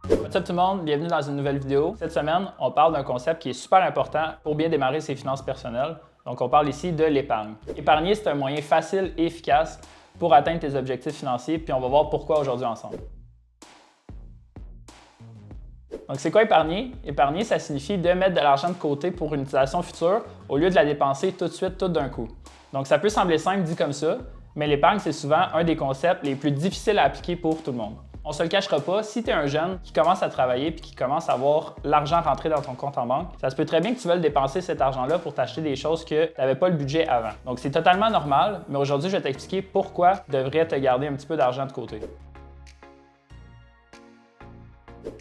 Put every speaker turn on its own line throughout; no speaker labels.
What's up tout le monde, bienvenue dans une nouvelle vidéo. Cette semaine, on parle d'un concept qui est super important pour bien démarrer ses finances personnelles. Donc on parle ici de l'épargne. Épargner, c'est un moyen facile et efficace pour atteindre tes objectifs financiers, puis on va voir pourquoi aujourd'hui ensemble. Donc c'est quoi épargner? Épargner, ça signifie de mettre de l'argent de côté pour une utilisation future au lieu de la dépenser tout de suite, tout d'un coup. Donc ça peut sembler simple dit comme ça, mais l'épargne, c'est souvent un des concepts les plus difficiles à appliquer pour tout le monde. On se le cachera pas, si tu es un jeune qui commence à travailler puis qui commence à voir l'argent rentrer dans ton compte en banque, ça se peut très bien que tu veuilles dépenser cet argent-là pour t'acheter des choses que tu n'avais pas le budget avant. Donc c'est totalement normal, mais aujourd'hui, je vais t'expliquer pourquoi tu devrais te garder un petit peu d'argent de côté.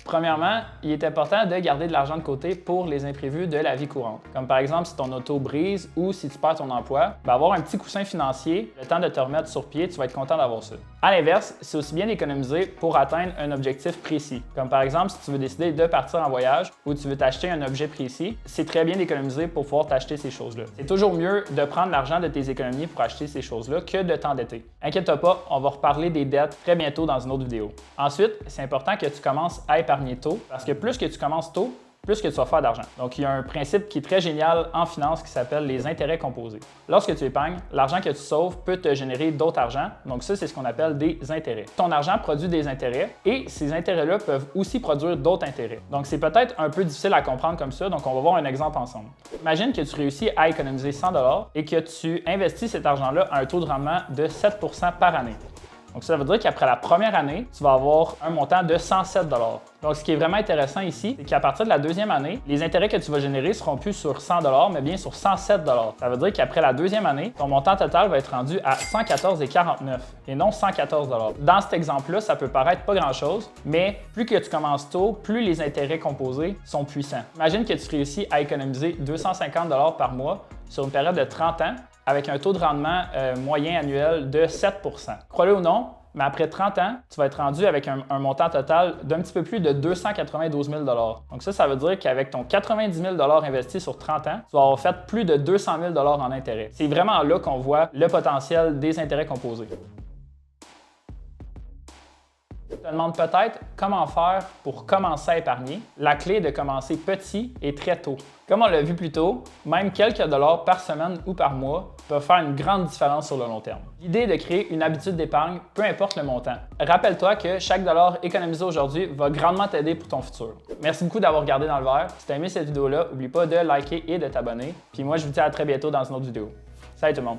Premièrement, il est important de garder de l'argent de côté pour les imprévus de la vie courante. Comme par exemple si ton auto brise ou si tu perds ton emploi, avoir un petit coussin financier, le temps de te remettre sur pied, tu vas être content d'avoir ça. À l'inverse, c'est aussi bien d'économiser pour atteindre un objectif précis. Comme par exemple si tu veux décider de partir en voyage ou tu veux t'acheter un objet précis, c'est très bien d'économiser pour pouvoir t'acheter ces choses-là. C'est toujours mieux de prendre l'argent de tes économies pour acheter ces choses-là que de t'endetter. Inquiète-toi pas, on va reparler des dettes très bientôt dans une autre vidéo. Ensuite, c'est important que tu commences à épargner tôt, parce que plus que tu commences tôt, plus que tu vas faire d'argent. Donc, il y a un principe qui est très génial en finance qui s'appelle les intérêts composés. Lorsque tu épargnes, l'argent que tu sauves peut te générer d'autres argent. Donc, ça, c'est ce qu'on appelle des intérêts. Ton argent produit des intérêts et ces intérêts-là peuvent aussi produire d'autres intérêts. Donc, c'est peut-être un peu difficile à comprendre comme ça. Donc, on va voir un exemple ensemble. Imagine que tu réussis à économiser 100 $ et que tu investis cet argent-là à un taux de rendement de 7 % par année. Donc, ça veut dire qu'après la première année, tu vas avoir un montant de 107 $. Donc, ce qui est vraiment intéressant ici, c'est qu'à partir de la deuxième année, les intérêts que tu vas générer ne seront plus sur 100 $, mais bien sur 107 $. Ça veut dire qu'après la deuxième année, ton montant total va être rendu à 114,49 et non 114 $. Dans cet exemple-là, ça peut paraître pas grand-chose, mais plus que tu commences tôt, plus les intérêts composés sont puissants. Imagine que tu réussis à économiser 250 $ par mois sur une période de 30 ans, avec un taux de rendement moyen annuel de 7 %. Crois-le ou non, mais après 30 ans, tu vas être rendu avec un montant total d'un petit peu plus de 292 000 $. Donc ça veut dire qu'avec ton 90 000 $ investi sur 30 ans, tu vas avoir fait plus de 200 000 $ en intérêts. C'est vraiment là qu'on voit le potentiel des intérêts composés. Tu te demandes peut-être comment faire pour commencer à épargner. La clé est de commencer petit et très tôt. Comme on l'a vu plus tôt, même quelques dollars par semaine ou par mois peuvent faire une grande différence sur le long terme. L'idée est de créer une habitude d'épargne, peu importe le montant. Rappelle-toi que chaque dollar économisé aujourd'hui va grandement t'aider pour ton futur. Merci beaucoup d'avoir regardé dans le verre. Si tu as aimé cette vidéo-là, n'oublie pas de liker et de t'abonner. Puis moi, je vous dis à très bientôt dans une autre vidéo. Salut tout le monde!